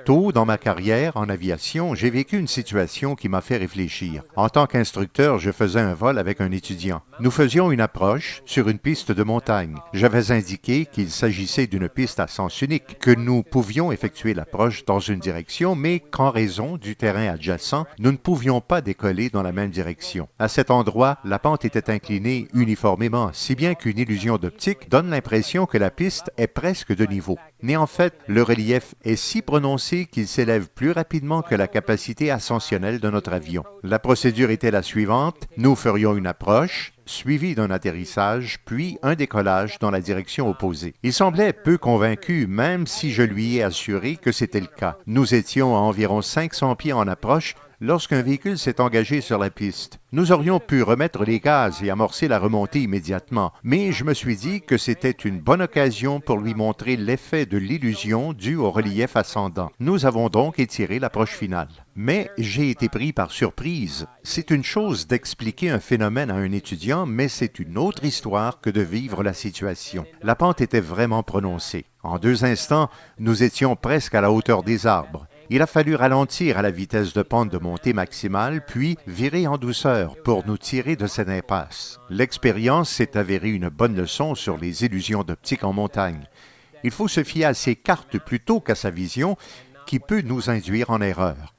Tôt dans ma carrière en aviation, j'ai vécu une situation qui m'a fait réfléchir. En tant qu'instructeur, je faisais un vol avec un étudiant. Nous faisions une approche sur une piste de montagne. J'avais indiqué qu'il s'agissait d'une piste à sens unique, que nous pouvions effectuer l'approche dans une direction, mais qu'en raison du terrain adjacent, nous ne pouvions pas décoller dans la même direction. À cet endroit, la pente était inclinée uniformément, si bien qu'une illusion d'optique donne l'impression que la piste est presque de niveau. Mais en fait, le relief est si prononcé qu'il s'élève plus rapidement que la capacité ascensionnelle de notre avion. La procédure était la suivante. Nous ferions une approche, suivie d'un atterrissage, puis un décollage dans la direction opposée. Il semblait peu convaincu, même si je lui ai assuré que c'était le cas. Nous étions à environ 500 pieds en approche, lorsqu'un véhicule s'est engagé sur la piste. Nous aurions pu remettre les gaz et amorcer la remontée immédiatement, mais je me suis dit que c'était une bonne occasion pour lui montrer l'effet de l'illusion due au relief ascendant. Nous avons donc étiré l'approche finale. Mais j'ai été pris par surprise. C'est une chose d'expliquer un phénomène à un étudiant, mais c'est une autre histoire que de vivre la situation. La pente était vraiment prononcée. En 2 instants, nous étions presque à la hauteur des arbres. Il a fallu ralentir à la vitesse de pente de montée maximale, puis virer en douceur pour nous tirer de cette impasse. L'expérience s'est avérée une bonne leçon sur les illusions d'optique en montagne. Il faut se fier à ses cartes plutôt qu'à sa vision, qui peut nous induire en erreur.